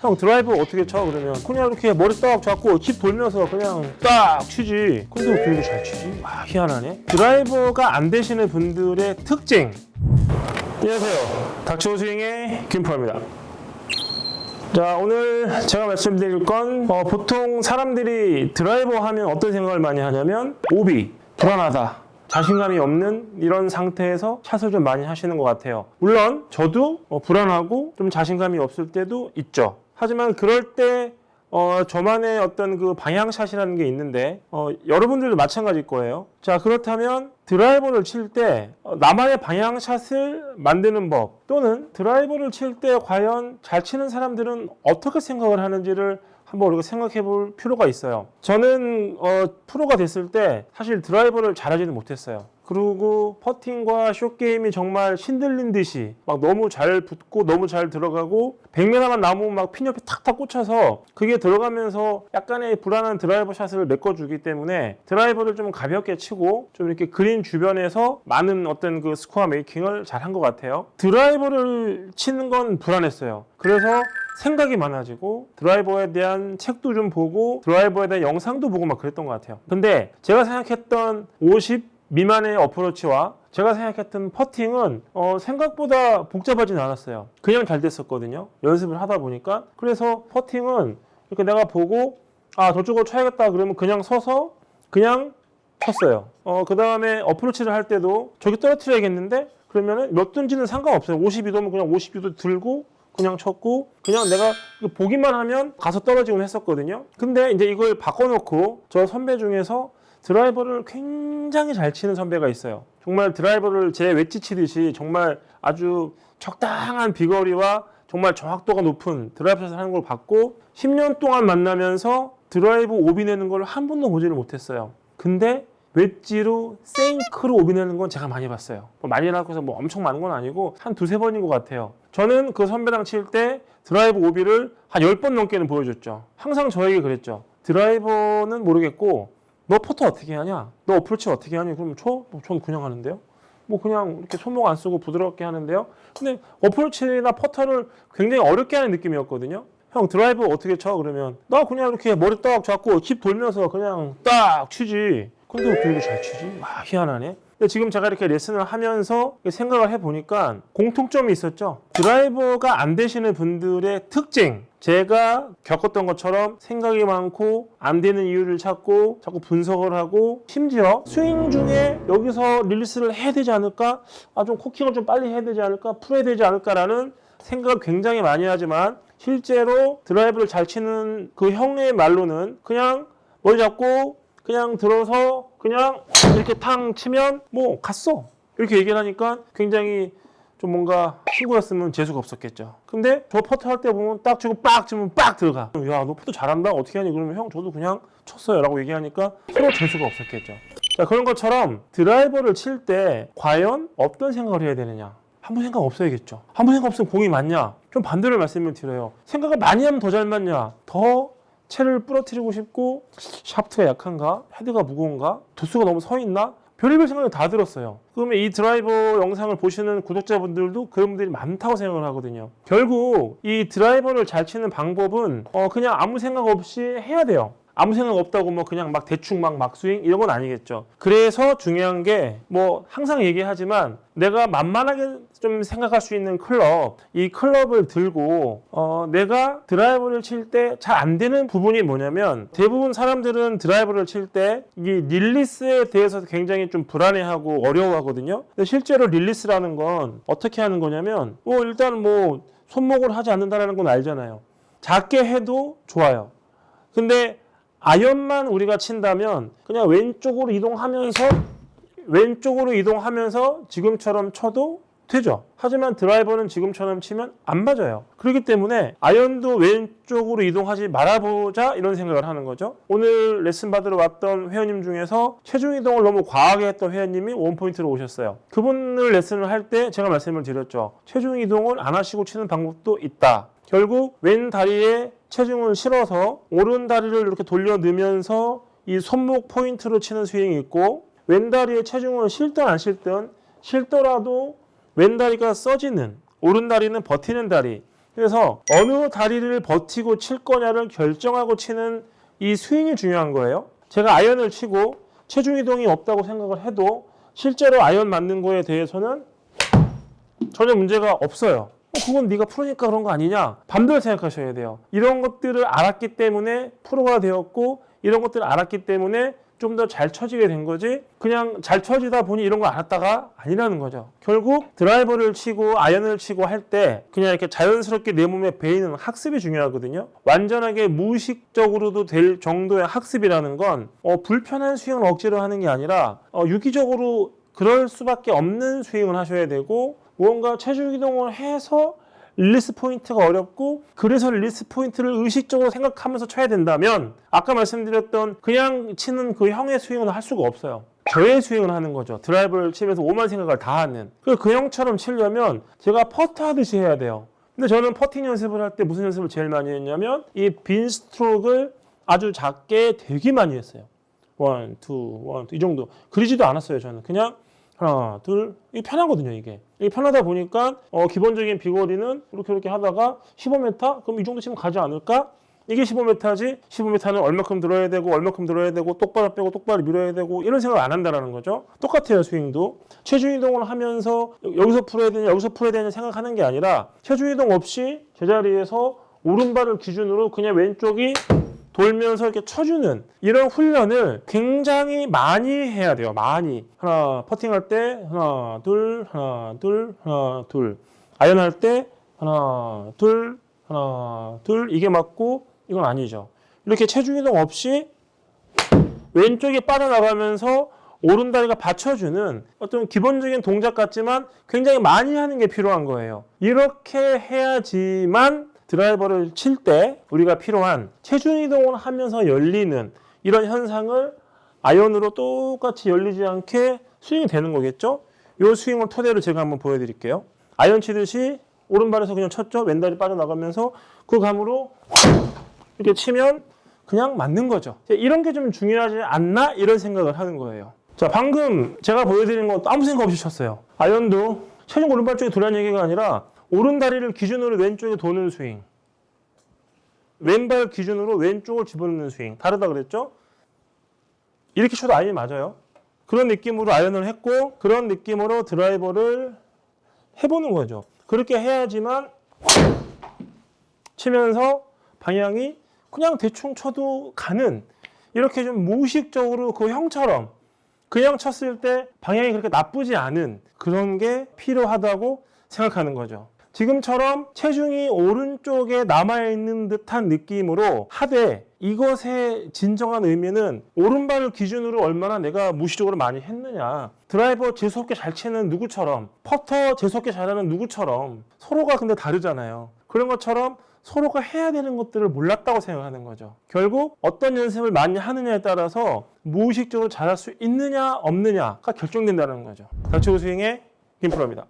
형 드라이버 어떻게 쳐? 그러면 그냥 이렇게 머리 딱 잡고 힙 돌면서 그냥 딱 치지. 근데 어떻게 이렇게 잘 치지? 아, 희한하네. 드라이버가 안 되시는 분들의 특징. 안녕하세요. 닥쳐 스윙의 김프로입니다. 자, 오늘 제가 말씀드릴 건 보통 사람들이 드라이버 하면 어떤 생각을 많이 하냐면 오비, 불안하다, 자신감이 없는 이런 상태에서 샷을 좀 많이 하시는 것 같아요. 물론 저도 불안하고 좀 자신감이 없을 때도 있죠. 하지만 그럴 때 저만의 어떤 그 방향샷이라는 게 있는데 여러분들도 마찬가지일 거예요. 자, 그렇다면 드라이버를 칠 때 나만의 방향샷을 만드는 법, 또는 드라이버를 칠 때 과연 잘 치는 사람들은 어떻게 생각을 하는지를 한번 우리가 생각해 볼 필요가 있어요. 저는 프로가 됐을 때 사실 드라이버를 잘하지는 못했어요. 그리고 퍼팅과 숏게임이 정말 신들린 듯이 막 너무 잘 붙고 너무 잘 들어가고 100m만 남으면 막 핀 옆에 탁탁 꽂혀서 그게 들어가면서 약간의 불안한 드라이버 샷을 메꿔주기 때문에 드라이버를 좀 가볍게 치고 좀 이렇게 그린 주변에서 많은 어떤 그 스코어 메이킹을 잘 한 것 같아요. 드라이버를 치는 건 불안했어요. 그래서 생각이 많아지고 드라이버에 대한 책도 좀 보고 드라이버에 대한 영상도 보고 막 그랬던 것 같아요. 근데 제가 생각했던 50 미만의 어프로치와 제가 생각했던 퍼팅은 생각보다 복잡하진 않았어요. 그냥 잘 됐었거든요. 연습을 하다 보니까. 그래서 퍼팅은 이렇게 내가 보고 저쪽으로 쳐야겠다 그러면 그냥 서서 그냥 쳤어요. 그 다음에 어프로치를 할 때도 저기 떨어뜨려야겠는데 그러면은 몇 둔지는 상관없어요. 52도면 그냥 52도 들고 그냥 쳤고 그냥 내가 보기만 하면 가서 떨어지곤 했었거든요. 근데 이제 이걸 바꿔놓고 저 선배 중에서 드라이버를 굉장히 잘 치는 선배가 있어요. 정말 드라이버를 제 웨지 치듯이 정말 아주 적당한 비거리와 정말 정확도가 높은 드라이버 샷을 하는 걸 봤고 10년 동안 만나면서 드라이브 오비 내는 걸 한 번도 보지를 못했어요. 근데 웨지로 생크로 오비 내는 건 제가 많이 봤어요. 많이 나고 해서 엄청 많은 건 아니고 한 두세 번인 것 같아요. 저는 그 선배랑 칠 때 드라이브 오비를 한 10번 넘게는 보여줬죠. 항상 저에게 그랬죠. 드라이버는 모르겠고 너 퍼터 어떻게 하냐? 너 어프로치 어떻게 하냐? 그러면 전 그냥 하는데요. 그냥 이렇게 손목 안 쓰고 부드럽게 하는데요. 근데 어프로치나 퍼터를 굉장히 어렵게 하는 느낌이었거든요. 형 드라이버 어떻게 쳐? 그러면 나 그냥 이렇게 머리 딱 잡고 힙 돌면서 그냥 딱 치지. 근데 어떻게 이렇게 잘 치지? 희한하네. 근데 지금 제가 이렇게 레슨을 하면서 생각을 해보니까 공통점이 있었죠. 드라이버가 안 되시는 분들의 특징, 제가 겪었던 것처럼 생각이 많고 안 되는 이유를 찾고 자꾸 분석을 하고 심지어 스윙 중에 여기서 릴리스를 해야 되지 않을까? 좀 코킹을 좀 빨리 해야 되지 않을까? 풀어야 되지 않을까라는 생각을 굉장히 많이 하지만 실제로 드라이브를 잘 치는 그 형의 말로는 그냥 머리 잡고 그냥 들어서 그냥 이렇게 탕 치면 갔어 이렇게 얘기를 하니까 굉장히 좀 뭔가 친구였으면 재수가 없었겠죠. 근데 저 퍼터 할 때 보면 딱 치고 빡 치면 빡 들어가. 야, 너 퍼터 잘한다 어떻게 하니? 그러면 형 저도 그냥 쳤어요 라고 얘기하니까 서로 재수가 없었겠죠. 자, 그런 것처럼 드라이버를 칠 때 과연 어떤 생각을 해야 되느냐? 아무 생각 없어야겠죠. 아무 생각 없으면 공이 맞냐? 좀 반대를 말씀을 드려요. 생각을 많이 하면 더 잘 맞냐? 더 채를 부러뜨리고 싶고 샤프트가 약한가? 헤드가 무거운가? 도수가 너무 서 있나? 별의별 생각이 다 들었어요. 그러면 이 드라이버 영상을 보시는 구독자분들도 그런 분들이 많다고 생각을 하거든요. 결국 이 드라이버를 잘 치는 방법은 그냥 아무 생각 없이 해야 돼요. 아무 생각 없다고 그냥 막 대충 막 스윙 이런 건 아니겠죠. 그래서 중요한 게 항상 얘기하지만 내가 만만하게 좀 생각할 수 있는 클럽, 이 클럽을 들고 내가 드라이버를 칠 때 잘 안 되는 부분이 뭐냐면 대부분 사람들은 드라이버를 칠 때 이 릴리스에 대해서 굉장히 좀 불안해하고 어려워하거든요. 근데 실제로 릴리스라는 건 어떻게 하는 거냐면 일단 손목을 하지 않는다는 건 알잖아요. 작게 해도 좋아요. 근데 아이언만 우리가 친다면 그냥 왼쪽으로 이동하면서 지금처럼 쳐도 되죠. 하지만 드라이버는 지금처럼 치면 안 맞아요. 그렇기 때문에 아이언도 왼쪽으로 이동하지 말아보자 이런 생각을 하는 거죠. 오늘 레슨 받으러 왔던 회원님 중에서 체중 이동을 너무 과하게 했던 회원님이 원포인트로 오셨어요. 그분을 레슨을 할 때 제가 말씀을 드렸죠. 체중 이동을 안 하시고 치는 방법도 있다. 결국 왼 다리에 체중을 실어서 오른 다리를 이렇게 돌려 넣으면서 이 손목 포인트로 치는 스윙이 있고 왼다리에 체중을 실든 안 실든 실더라도 왼다리가 써지는 오른다리는 버티는 다리 그래서 어느 다리를 버티고 칠 거냐를 결정하고 치는 이 스윙이 중요한 거예요. 제가 아이언을 치고 체중 이동이 없다고 생각을 해도 실제로 아이언 맞는 거에 대해서는 전혀 문제가 없어요. 그건 네가 프로니까 그런 거 아니냐? 반대로 생각하셔야 돼요. 이런 것들을 알았기 때문에 프로가 되었고 이런 것들을 알았기 때문에 좀 더 잘 쳐지게 된 거지, 그냥 잘 쳐지다 보니 이런 거 알았다가 아니라는 거죠. 결국 드라이버를 치고 아이언을 치고 할 때 그냥 이렇게 자연스럽게 내 몸에 배이는 학습이 중요하거든요. 완전하게 무의식적으로도 될 정도의 학습이라는 건 불편한 스윙을 억지로 하는 게 아니라 유기적으로 그럴 수밖에 없는 스윙을 하셔야 되고, 무언가 체중 이동을 해서 릴리스 포인트가 어렵고 그래서 릴리스 포인트를 의식적으로 생각하면서 쳐야 된다면 아까 말씀드렸던 그냥 치는 그 형의 스윙은 할 수가 없어요. 저의 스윙을 하는 거죠. 드라이버를 치면서 오만 생각을 다 하는. 그 형처럼 치려면 제가 퍼트 하듯이 해야 돼요. 근데 저는 퍼팅 연습을 할 때 무슨 연습을 제일 많이 했냐면 이 빈 스트로크를 아주 작게 되게 많이 했어요. 1, 2, 1, 2 이 정도. 그리지도 않았어요. 저는 그냥 하나, 둘. 이게 편하거든요, 이게. 이게 편하다 보니까, 기본적인 비거리는 이렇게 하다가 15m? 그럼 이 정도 치면 가지 않을까? 이게 15m지? 15m는 얼마큼 들어야 되고, 얼마큼 들어야 되고, 똑바로 빼고, 똑바로 밀어야 되고, 이런 생각 안 한다는 거죠. 똑같아요, 스윙도. 체중 이동을 하면서 여기서 풀어야 되냐, 여기서 풀어야 되냐 생각하는 게 아니라, 체중 이동 없이 제자리에서 오른발을 기준으로 그냥 왼쪽이 돌면서 이렇게 쳐주는 이런 훈련을 굉장히 많이 해야 돼요. 많이. 하나, 퍼팅할 때 하나, 둘, 하나, 둘, 하나, 둘. 아이언할 때 하나, 둘, 하나, 둘. 이게 맞고 이건 아니죠. 이렇게 체중 이동 없이 왼쪽에 빠져나가면서 오른다리가 받쳐주는 어떤 기본적인 동작 같지만 굉장히 많이 하는 게 필요한 거예요. 이렇게 해야지만 드라이버를 칠 때 우리가 필요한 체중 이동을 하면서 열리는 이런 현상을 아이언으로 똑같이 열리지 않게 스윙이 되는 거겠죠? 이 스윙을 토대로 제가 한번 보여드릴게요. 아이언 치듯이 오른발에서 그냥 쳤죠? 왼다리 빠져나가면서 그 감으로 이렇게 치면 그냥 맞는 거죠. 이런 게 좀 중요하지 않나? 이런 생각을 하는 거예요. 자, 방금 제가 보여드린 것도 아무 생각 없이 쳤어요. 아이언도 체중 오른발 쪽에 두라는 얘기가 아니라 오른다리를 기준으로 왼쪽에 도는 스윙, 왼발 기준으로 왼쪽을 집어넣는 스윙. 다르다 그랬죠? 이렇게 쳐도 아이언이 맞아요. 그런 느낌으로 아이언을 했고 그런 느낌으로 드라이버를 해보는 거죠. 그렇게 해야지만 치면서 방향이 그냥 대충 쳐도 가는, 이렇게 좀 무의식적으로 그 형처럼 그냥 쳤을 때 방향이 그렇게 나쁘지 않은 그런 게 필요하다고 생각하는 거죠. 지금처럼 체중이 오른쪽에 남아있는 듯한 느낌으로 하되 이것의 진정한 의미는 오른발을 기준으로 얼마나 내가 무의식적으로 많이 했느냐, 드라이버 재수없게 잘 치는 누구처럼, 퍼터 재수없게 잘하는 누구처럼, 서로가 근데 다르잖아요. 그런 것처럼 서로가 해야 되는 것들을 몰랐다고 생각하는 거죠. 결국 어떤 연습을 많이 하느냐에 따라서 무의식적으로 잘할 수 있느냐 없느냐가 결정된다는 거죠. 닥치고 스윙의 김프로입니다.